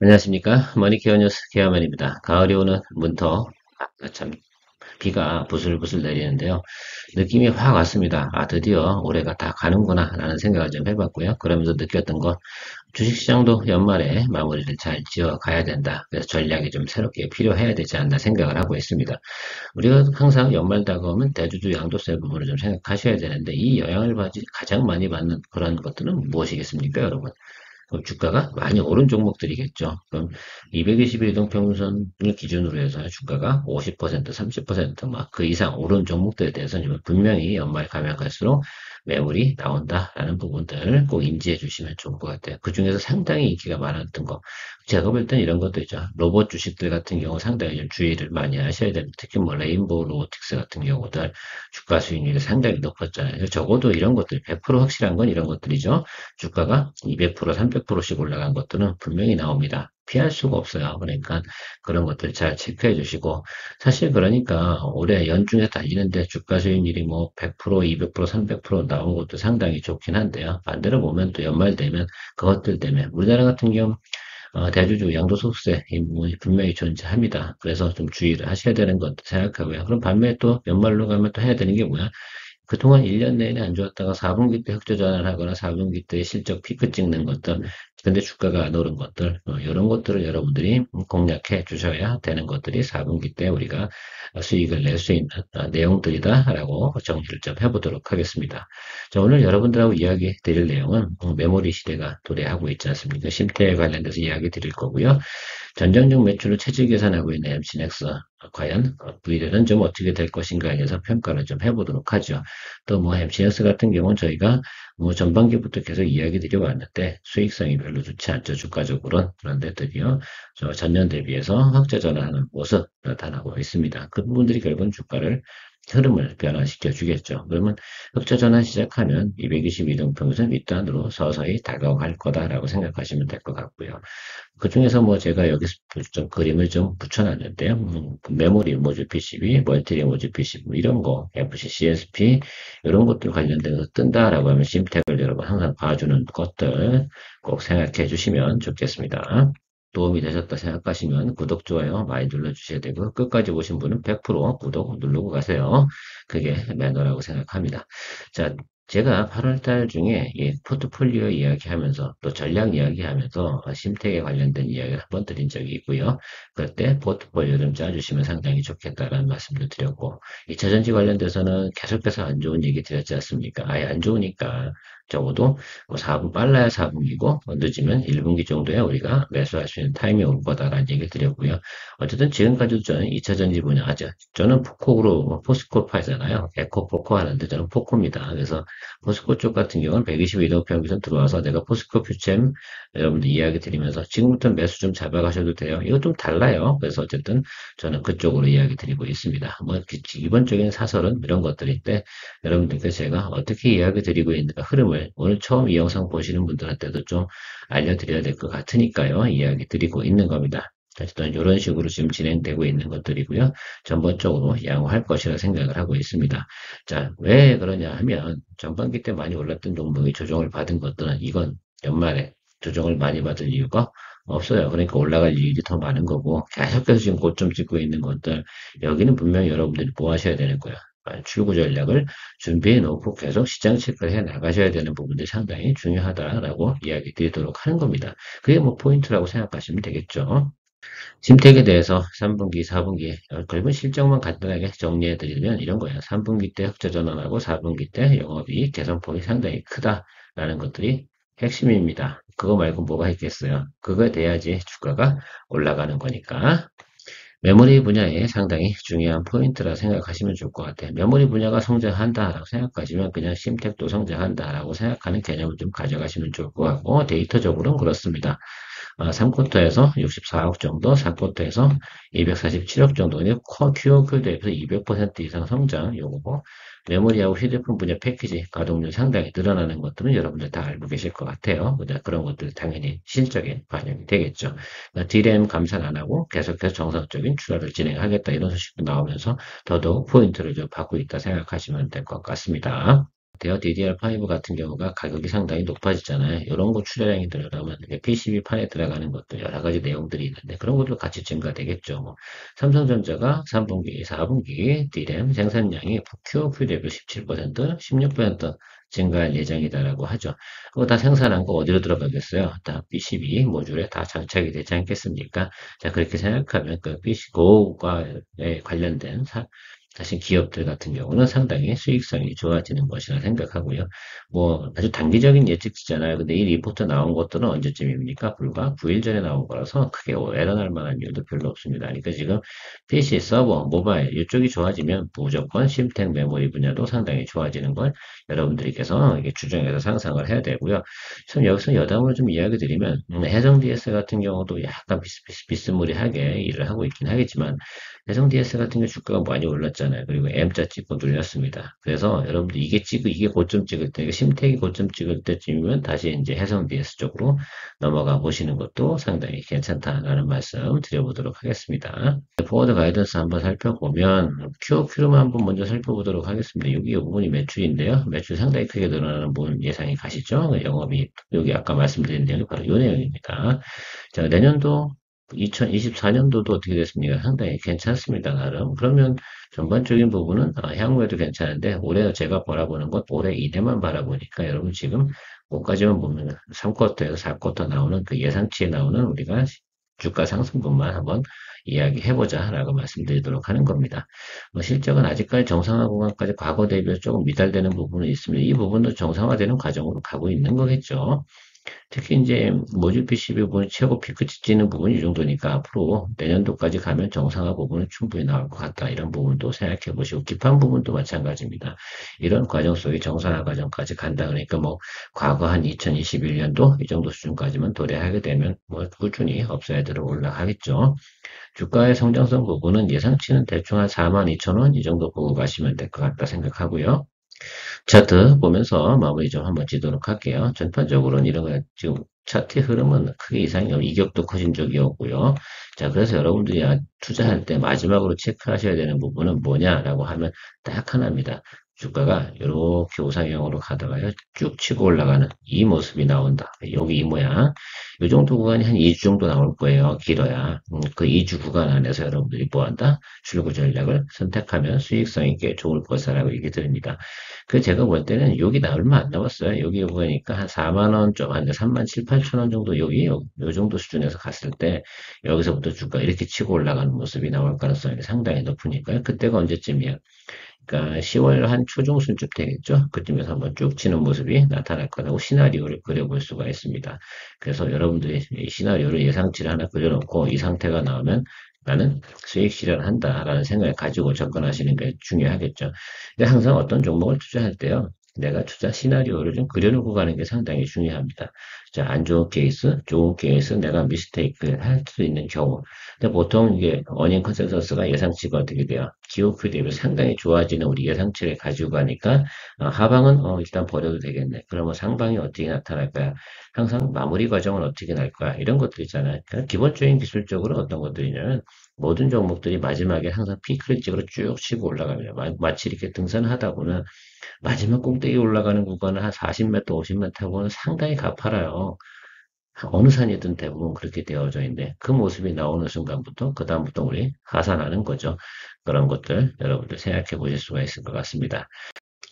안녕하십니까. 머니케어 뉴스 케어맨입니다. 가을이 오는 문턱, 참, 비가 부슬부슬 내리는데요. 느낌이 확 왔습니다. 드디어 올해가 다 가는구나, 라는 생각을 좀 해봤고요. 그러면서 느꼈던 건, 주식시장도 연말에 마무리를 잘 지어 가야 된다. 그래서 전략이 좀 새롭게 필요해야 되지 않나 생각을 하고 있습니다. 우리가 항상 연말 다가오면 대주주 양도세 부분을 좀 생각하셔야 되는데, 이 영향을 가장 많이 받는 그런 것들은 무엇이겠습니까, 여러분? 그럼 주가가 많이 오른 종목들이겠죠. 그럼 220일 이동평균선을 기준으로 해서 주가가 50%, 30%막 그 이상 오른 종목들에 대해서는 분명히 연말 가면 갈수록 매물이 나온다라는 부분들을 꼭 인지해 주시면 좋을 것 같아요. 그 중에서 상당히 인기가 많았던 거. 제가 볼 땐 이런 것도 있죠. 로봇 주식들 같은 경우 상당히 좀 주의를 많이 하셔야 됩니다. 특히 뭐 레인보우 로보틱스 같은 경우들 주가 수익률이 상당히 높았잖아요. 적어도 이런 것들 100% 확실한 건 이런 것들이죠. 주가가 200%, 300%씩 올라간 것들은 분명히 나옵니다. 피할 수가 없어요. 그러니까 그런 것들 잘 체크해 주시고 사실 그러니까 올해 연중에 달리는데 주가 수익률이 뭐 100%, 200%, 300% 나온 것도 상당히 좋긴 한데요. 반대로 보면 또 연말 되면 그것들 때문에 우리나라 같은 경우 대주주 양도소득세 이 부분이 분명히 존재합니다. 그래서 좀 주의를 하셔야 되는 것도 생각하고요. 그럼 반면에 또 연말로 가면 또 해야 되는 게 뭐야? 그동안 1년 내내 안 좋았다가 4분기 때 흑조전환을 하거나 4분기 때 실적 피크 찍는 것들, 근데 주가가 안 오른 것들, 이런 것들을 여러분들이 공략해 주셔야 되는 것들이 4분기 때 우리가 수익을 낼 수 있는 내용들이다라고 정리를 좀 해보도록 하겠습니다. 자, 오늘 여러분들하고 이야기 드릴 내용은 메모리 시대가 도래하고 있지 않습니까? 심태에 관련돼서 이야기 드릴 거고요. 전장중 매출을 체질 계산하고 있는 MC넥스 과연 V래는 좀 어떻게 될 것인가에 대해서 평가를 좀 해보도록 하죠. 또 뭐 MC넥스 같은 경우는 저희가 뭐 전반기부터 계속 이야기 드려왔는데 수익성이 별로 좋지 않죠. 주가적으로는. 그런데 드디어 저 전년 대비해서 흑자 전환하는 모습 나타나고 있습니다. 그 부분들이 결국은 주가를 흐름을 변화시켜 주겠죠. 그러면 흑자 전환 시작하면 222등평선 윗단으로 서서히 다가갈 거다라고 생각하시면 될 것 같고요. 그 중에서 뭐 제가 여기서 좀 그림을 좀 붙여놨는데요. 그 메모리 모듈 PCB, 멀티 모듈 PCB 뭐 이런 거, FC, CSP 이런 것들 관련돼서 뜬다라고 하면 심택을 여러분 항상 봐주는 것들 꼭 생각해 주시면 좋겠습니다. 도움이 되셨다 생각하시면 구독, 좋아요 많이 눌러주셔야 되고 끝까지 보신 분은 100% 구독 누르고 가세요. 그게 매너라고 생각합니다. 자, 제가 8월 달 중에 이 포트폴리오 이야기하면서 또 전략 이야기하면서 심택에 관련된 이야기를 한번 드린 적이 있고요. 그때 포트폴리오 좀 짜주시면 상당히 좋겠다라는 말씀도 드렸고 2차전지 관련돼서는 계속해서 안 좋은 얘기 드렸지 않습니까? 아예 안 좋으니까 적어도 뭐 4분 빨라야 4분기고 늦으면 1분기 정도에 우리가 매수할 수 있는 타이밍이 올 거다라는 얘기를 드렸고요. 어쨌든 지금까지도 저는 2차전지 분야 아죠. 저는 포코로 포스코파잖아요. 에코포코 하는데 저는 포코입니다. 그래서 포스코 쪽 같은 경우는 122도 평균선 들어와서 내가 포스코 퓨챔 여러분들 이야기 드리면서 지금부터 매수 좀 잡아가셔도 돼요. 이거 좀 달라요. 그래서 어쨌든 저는 그쪽으로 이야기 드리고 있습니다. 뭐 기본적인 사설은 이런 것들인데 여러분들께 제가 어떻게 이야기 드리고 있는가 흐름을 오늘 처음 이 영상 보시는 분들한테도 좀 알려드려야 될 것 같으니까요. 이야기 드리고 있는 겁니다. 어쨌든 이런 식으로 지금 진행되고 있는 것들이고요. 전반적으로 양호할 것이라 생각을 하고 있습니다. 자, 왜 그러냐 하면 전반기 때 많이 올랐던 종목이 조정을 받은 것들은 이건 연말에 조정을 많이 받을 이유가 없어요. 그러니까 올라갈 일이 더 많은 거고 계속해서 지금 고점 찍고 있는 것들 여기는 분명히 여러분들이 뭐 하셔야 되는 거야. 출구 전략을 준비해 놓고 계속 시장 체크를 해 나가셔야 되는 부분들이 상당히 중요하다라고 이야기 드리도록 하는 겁니다. 그게 뭐 포인트라고 생각하시면 되겠죠. 심택에 대해서 3분기, 4분기, 결국은 실적만 간단하게 정리해 드리면 이런 거예요. 3분기 때 흑자 전환하고 4분기 때 영업이익 개선폭이 상당히 크다라는 것들이 핵심입니다. 그거 말고 뭐가 있겠어요? 그거에 돼야지 주가가 올라가는 거니까. 메모리 분야에 상당히 중요한 포인트라 생각하시면 좋을 것 같아요. 메모리 분야가 성장한다라고 생각하시면 그냥 심택도 성장한다라고 생각하는 개념을 좀 가져가시면 좋을 것 같고 데이터적으로는 그렇습니다. 3쿼터에서 64억 정도, 4쿼터에서 247억 정도. 근데 QOQ 대비해서 200% 이상 성장, 요거 메모리하고 휴대폰 분야 패키지 가동률 상당히 늘어나는 것들은 여러분들 다 알고 계실 것 같아요. 그런 것들 당연히 실적에 반영이 되겠죠. 그러니까 D램 감산 안 하고 계속해서 정상적인 출하를 진행하겠다 이런 소식도 나오면서 더더욱 포인트를 좀 받고 있다 생각하시면 될 것 같습니다. 대여 DDR5 같은 경우가 가격이 상당히 높아지잖아요. 이런 거 출하량이 들어가면 PCB판에 들어가는 것도 여러 가지 내용들이 있는데 그런 것도 같이 증가되겠죠. 뭐 삼성전자가 3분기, 4분기 D램 생산량이 QoQ 대비 17%, 16% 증가할 예정이다라고 하죠. 그거 다 생산한 거 어디로 들어가겠어요? 다 PCB 모듈에 다 장착이 되지 않겠습니까? 자, 그렇게 생각하면 그 PC 고과 관련된 사실 기업들 같은 경우는 상당히 수익성이 좋아지는 것이라 생각하고요. 뭐 아주 단기적인 예측치잖아요. 근데 이 리포트 나온 것들은 언제쯤입니까? 불과 9일 전에 나온 거라서 크게 애러날 만한 이유도 별로 없습니다. 그러니까 지금 PC, 서버, 모바일 이쪽이 좋아지면 무조건 심택 메모리 분야도 상당히 좋아지는 걸 여러분들께서 이게 주중에서 상상을 해야 되고요. 참 여기서 여담으로 좀 이야기 드리면 해성 DS 같은 경우도 약간 비스무리하게 일을 하고 있긴 하겠지만 해성 DS 같은 경우 주가가 많이 올랐잖아요. 그리고 M자 찍고 눌렸습니다. 그래서 여러분들 이게 고점 찍을 때, 심택이 고점 찍을 때쯤이면 다시 이제 해성 DS 쪽으로 넘어가 보시는 것도 상당히 괜찮다라는 말씀 드려보도록 하겠습니다. 포워드 가이던스 한번 살펴보면 QOQ로만 한번 먼저 살펴보도록 하겠습니다. 여기 이 부분이 매출인데요. 매출 상당히 크게 늘어나는 부분 예상이 가시죠? 영업이 여기 아까 말씀드린 내용이 바로 이 내용입니다. 자, 내년도 2024년도도 어떻게 됐습니까? 상당히 괜찮습니다, 나름. 그러면 전반적인 부분은 향후에도 괜찮은데 올해 제가 바라보는 건 올해 이내만 바라보니까 여러분 지금 5까지만 보면 3쿼터에서 4쿼터 나오는 그 예상치에 나오는 우리가 주가 상승분만 한번 이야기해보자라고 말씀드리도록 하는 겁니다. 실적은 아직까지 정상화 구간까지 과거 대비해서 조금 미달되는 부분은 있습니다. 이 부분도 정상화되는 과정으로 가고 있는 거겠죠. 특히 이제 모듈 PCB 부분이 최고 피크 찍는 부분이 이 정도니까 앞으로 내년도까지 가면 정상화 부분은 충분히 나올 것 같다. 이런 부분도 생각해 보시고 기판 부분도 마찬가지입니다. 이런 과정 속에 정상화 과정까지 간다 그러니까 뭐 과거 한 2021년도 이 정도 수준까지만 도래하게 되면 뭐 꾸준히 업사이드로 올라가겠죠. 주가의 성장성 부분은 예상치는 대충 한 42,000원 이 정도 보고 가시면 될 것 같다 생각하고요. 차트 보면서 마무리 좀 한번 지도록 할게요. 전반적으로는 이런 거 지금 차트의 흐름은 크게 이상이 없고 이격도 커진 적이 없고요. 자, 그래서 여러분들이 투자할 때 마지막으로 체크하셔야 되는 부분은 뭐냐라고 하면 딱 하나입니다. 주가가 이렇게 우상향으로 가다가요. 쭉 치고 올라가는 이 모습이 나온다. 여기 이 모양. 이 정도 구간이 한 2주 정도 나올 거예요. 길어야. 그 2주 구간 안에서 여러분들이 뭐한다? 출구 전략을 선택하면 수익성 있게 좋을 것이라고 얘기 드립니다. 그 제가 볼 때는 여기 나 얼마 안 남았어요. 여기 보니까 한 4만 원 좀, 한 3만 7, 8천 원 정도 요 정도 수준에서 갔을 때 여기서부터 주가 이렇게 치고 올라가는 모습이 나올 가능성이 상당히 높으니까요. 그때가 언제쯤이야? 그러니까 10월 한 초중순쯤 되겠죠. 그쯤에서 한번 쭉 치는 모습이 나타날 거라고 시나리오를 그려볼 수가 있습니다. 그래서 여러분들이 이 시나리오를 예상치를 하나 그려놓고 이 상태가 나오면 나는 수익 실현한다라는 생각을 가지고 접근하시는 게 중요하겠죠. 근데 항상 어떤 종목을 투자할 때요. 내가 투자 시나리오를 좀 그려놓고 가는 게 상당히 중요합니다. 자, 안 좋은 케이스, 좋은 케이스, 내가 미스테이크를 할 수 있는 경우. 근데 보통 이게 어닝 컨센서스가 예상치가 어떻게 돼요? 기호표 대비 상당히 좋아지는 우리 예상치를 가지고 가니까 하방은 일단 버려도 되겠네. 그러면 상방이 어떻게 나타날 거야? 항상 마무리 과정은 어떻게 날 거야? 이런 것들 있잖아요. 그러니까 기본적인 기술적으로 어떤 것들이냐면 모든 종목들이 마지막에 항상 피크를 찍으러 쭉 치고 올라갑니다. 마치 이렇게 등산하다 보면 마지막 꼭대기 올라가는 구간은 한 40m, 50m 하고는 상당히 가파라요. 어느 산이든 대부분 그렇게 되어져 있는데 그 모습이 나오는 순간부터 그 다음부터 우리 하산하는 거죠. 그런 것들 여러분들 생각해 보실 수가 있을 것 같습니다.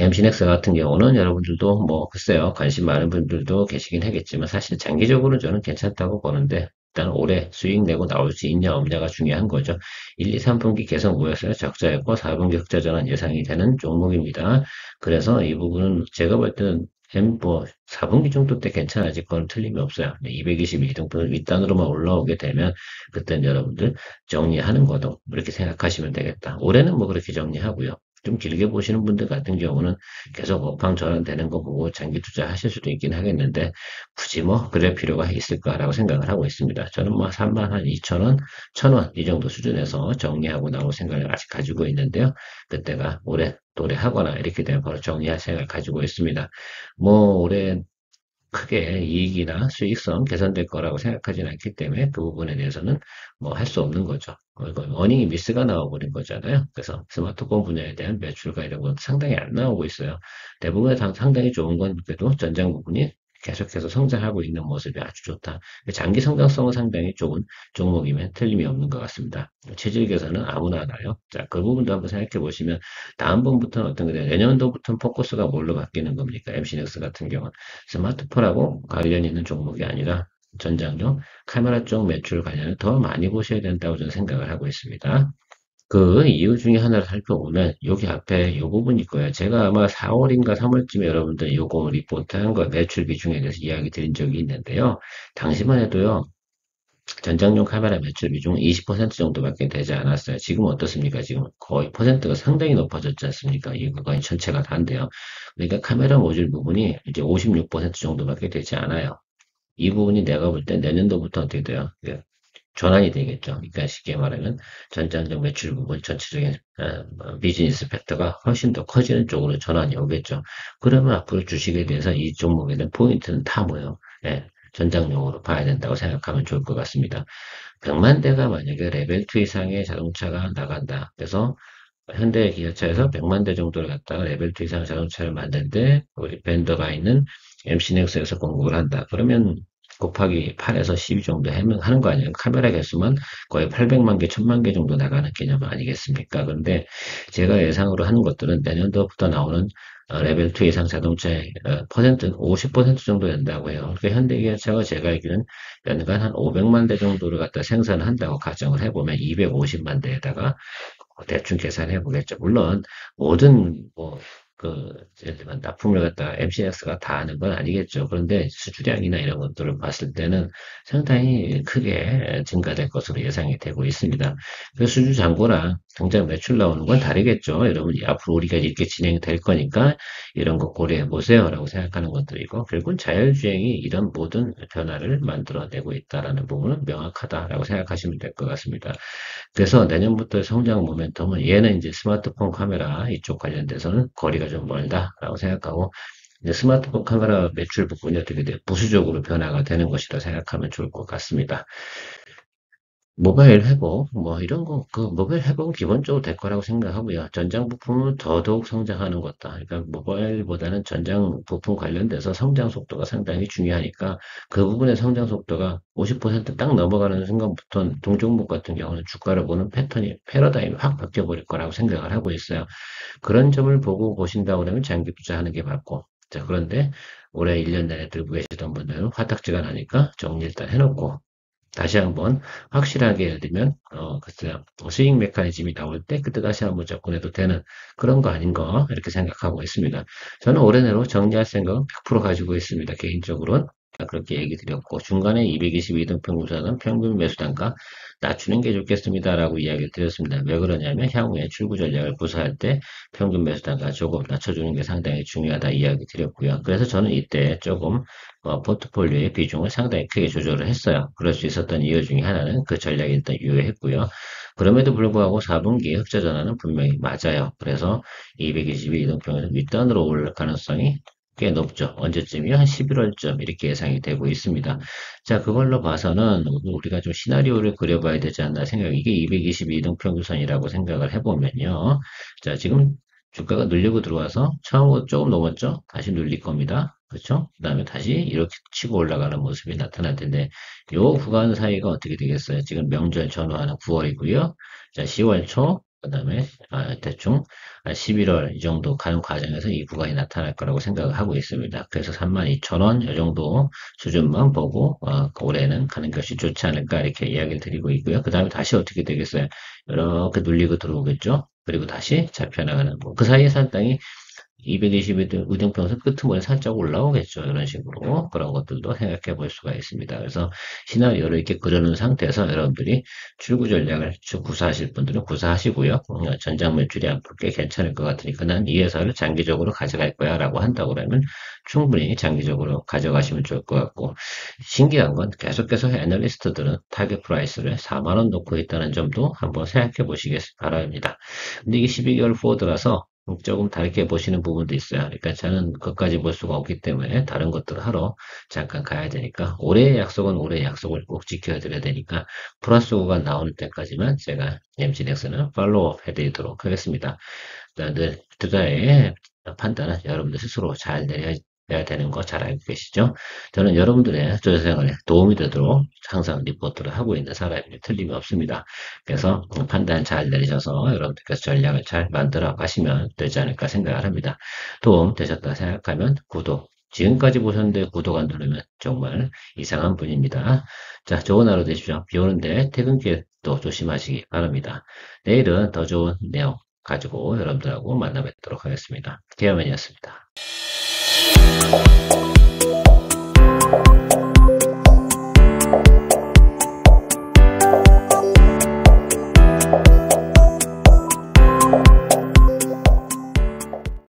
MC넥스 같은 경우는 여러분들도 뭐 글쎄요 관심 많은 분들도 계시긴 하겠지만 사실 장기적으로 저는 괜찮다고 보는데 일단 올해 수익 내고 나올 수 있냐 없냐가 중요한 거죠. 1, 2, 3분기 계속 모였어요. 적자였고 4분기 흑자 전환 예상이 되는 종목입니다. 그래서 이 부분은 제가 볼 때는 뭐 4분기 정도 때 괜찮아질 건 틀림이 없어요. 222등분 윗단으로만 올라오게 되면 그때는 여러분들 정리하는 거도 이렇게 생각하시면 되겠다. 올해는 뭐 그렇게 정리하고요. 좀 길게 보시는 분들 같은 경우는 계속 업황 전환되는 거 보고 장기 투자하실 수도 있긴 하겠는데 굳이 뭐 그럴 필요가 있을까라고 생각을 하고 있습니다. 저는 뭐 3만 한 2천 원, 1,000원 이 정도 수준에서 정리하고 나올 생각을 아직 가지고 있는데요. 그때가 올해 도래하거나 이렇게 되면 바로 정리할 생각을 가지고 있습니다. 뭐 올해 크게 이익이나 수익성 개선될 거라고 생각하지는 않기 때문에 그 부분에 대해서는 뭐 할 수 없는 거죠. 이거 어닝이 미스가 나와버린 거잖아요. 그래서 스마트폰 분야에 대한 매출과 이런 건 상당히 안 나오고 있어요. 대부분의 상당히 좋은 건 그래도 전장 부분이 계속해서 성장하고 있는 모습이 아주 좋다. 장기 성장성은 상당히 좋은 종목이면 틀림이 없는 것 같습니다. 체질 개선은 아무나 하나요. 자, 그 부분도 한번 생각해 보시면 다음번부터는 어떤 거냐. 내년도부터는 포커스가 뭘로 바뀌는 겁니까? MC넥스 같은 경우는. 스마트폰하고 관련 있는 종목이 아니라 전장용 카메라 쪽 매출 관련을 더 많이 보셔야 된다고 저는 생각을 하고 있습니다. 그 이유 중에 하나를 살펴보면 여기 앞에 이 부분이 있고요. 제가 아마 4월인가 3월쯤에 여러분들 요거 리포트한 거 매출 비중에 대해서 이야기 드린 적이 있는데요. 당시만 해도요. 전장용 카메라 매출 비중은 20% 정도밖에 되지 않았어요. 지금 어떻습니까? 지금 거의 퍼센트가 상당히 높아졌지 않습니까? 이거 거의 전체가 다인데요. 그러니까 카메라 모듈 부분이 이제 56% 정도밖에 되지 않아요. 이 부분이 내가 볼 때 내년도부터 어떻게 돼요? 전환이 되겠죠. 그러니까 쉽게 말하면 전장적 매출 부분 전체적인 비즈니스 팩터가 훨씬 더 커지는 쪽으로 전환이 오겠죠. 그러면 앞으로 주식에 대해서 이 종목에 대한 포인트는 다 뭐예요? 예, 전장용으로 봐야 된다고 생각하면 좋을 것 같습니다. 100만 대가 만약에 레벨 2 이상의 자동차가 나간다. 그래서 현대 기아차에서 100만 대 정도를 갖다가 레벨 2 이상 자동차를 만드는데 우리 벤더가 있는 MC넥스에서 공급을 한다. 그러면 곱하기 8에서 12 정도 하는 거 아니에요? 카메라 개수만 거의 800만 개, 1000만 개 정도 나가는 개념 아니겠습니까? 그런데 제가 예상으로 하는 것들은 내년도부터 나오는 레벨 2 이상 자동차의 퍼센트는 50% 정도 된다고 해요. 그러니까 현대기아차가 제가 알기로는 연간 한 500만 대 정도를 갖다 생산을 한다고 가정을 해보면 250만 대에다가 대충 계산해 보겠죠. 물론 모든 예를 들면 납품을 갖다가 MCS가 다 하는 건 아니겠죠. 그런데 수주량이나 이런 것들을 봤을 때는 상당히 크게 증가될 것으로 예상이 되고 있습니다. 그 수주 잔고랑 당장 매출 나오는 건 다르겠죠. 여러분 앞으로 우리가 이렇게 진행될 거니까 이런 거 고려해 보세요라고 생각하는 것들이고 결국은 자율주행이 이런 모든 변화를 만들어내고 있다라는 부분은 명확하다라고 생각하시면 될 것 같습니다. 그래서 내년부터 성장 모멘텀은 얘는 이제 스마트폰 카메라 이쪽 관련돼서는 거리가 좀 멀다라고 생각하고 이제 스마트폰 카메라 매출 부분이 어떻게 돼요? 부수적으로 변화가 되는 것이라 생각하면 좋을 것 같습니다. 모바일 회복, 뭐 이런 거, 그 모바일 회복은 기본적으로 될 거라고 생각하고요. 전장 부품은 더더욱 성장하는 것다. 그러니까 모바일보다는 전장 부품 관련돼서 성장 속도가 상당히 중요하니까 그 부분의 성장 속도가 50%딱 넘어가는 순간부터 동종목 같은 경우는 주가를 보는 패러다임이 확 바뀌어버릴 거라고 생각을 하고 있어요. 그런 점을 보고 보신다고 그러면 장기 투자하는 게 맞고. 자, 그런데 올해 1년 내내 들고 계시던 분들은 화딱지가 나니까 정리 일단 해놓고 다시 한번 확실하게 예를 들면 글쎄요 수익 메커니즘이 나올 때 그때 다시 한번 접근해도 되는 그런 거 아닌가 이렇게 생각하고 있습니다. 저는 올해 내로 정리할 생각은 100% 가지고 있습니다. 개인적으로는 그렇게 얘기 드렸고 중간에 222등 평균사는 평균 매수단가 낮추는 게 좋겠습니다라고 이야기를 드렸습니다. 왜 그러냐면 향후에 출구 전략을 구사할 때 평균 매수단가 조금 낮춰주는 게 상당히 중요하다 이야기 드렸고요. 그래서 저는 이때 조금 포트폴리오의 비중을 상당히 크게 조절을 했어요. 그럴 수 있었던 이유 중에 하나는 그 전략이 일단 유효했고요. 그럼에도 불구하고 4분기 흑자 전환은 분명히 맞아요. 그래서 222 이동평에서 윗단으로 올 가능성이 꽤 높죠. 언제쯤이요? 한 11월쯤 이렇게 예상이 되고 있습니다. 자, 그걸로 봐서는 우리가 좀 시나리오를 그려봐야 되지 않나 생각, 이게 222 이동평균선이라고 생각을 해보면요. 자, 지금 주가가 눌리고 들어와서 처음으로 조금 넘었죠? 다시 눌릴 겁니다. 그렇죠? 그 다음에 다시 이렇게 치고 올라가는 모습이 나타날 텐데 요 구간 사이가 어떻게 되겠어요? 지금 명절 전후하는 9월이고요. 자, 10월 초, 그 다음에 대충 11월 이 정도 가는 과정에서 이 구간이 나타날 거라고 생각을 하고 있습니다. 그래서 32,000원 이 정도 수준만 보고 올해는 가는 것이 좋지 않을까 이렇게 이야기를 드리고 있고요. 그 다음에 다시 어떻게 되겠어요? 이렇게 눌리고 들어오겠죠? 그리고 다시 잡혀나가는 거. 그 사이에 상당히 221등 의등평선 끄트머리 살짝 올라오겠죠. 이런 식으로. 그런 것들도 생각해 볼 수가 있습니다. 그래서 시나리오를 이렇게 그려놓은 상태에서 여러분들이 출구 전략을 구사하실 분들은 구사하시고요. 전장 매출이 앞으로 꽤 괜찮을 것 같으니까 난 이 회사를 장기적으로 가져갈 거야 라고 한다고 그러면 충분히 장기적으로 가져가시면 좋을 것 같고 신기한 건 계속해서 애널리스트들은 타겟 프라이스를 4만원 놓고 있다는 점도 한번 생각해 보시길 바랍니다. 근데 이게 12개월 포워드라서 조금 다르게 보시는 부분도 있어요. 그러니까 저는 그것까지 볼 수가 없기 때문에 다른 것들을 하러 잠깐 가야 되니까 올해의 약속은 올해의 약속을 꼭 지켜야 드려야 되니까 플러스 5가 나오는 때까지만 제가 MG넥스는 팔로우업 해드리도록 하겠습니다. 늘 투자의 판단은 여러분들 스스로 잘 내려야 되는 거 잘 알고 계시죠? 저는 여러분들의 투자 생활에 도움이 되도록 항상 리포트를 하고 있는 사람이 틀림이 없습니다. 그래서 판단 잘 내리셔서 여러분들께서 전략을 잘 만들어 가시면 되지 않을까 생각을 합니다. 도움 되셨다 생각하면 구독, 지금까지 보셨는데 구독 안 누르면 정말 이상한 분입니다. 자, 좋은 하루 되십시오. 비 오는데 퇴근길도 조심하시기 바랍니다. 내일은 더 좋은 내용 가지고 여러분들하고 만나 뵙도록 하겠습니다. 케어맨이었습니다.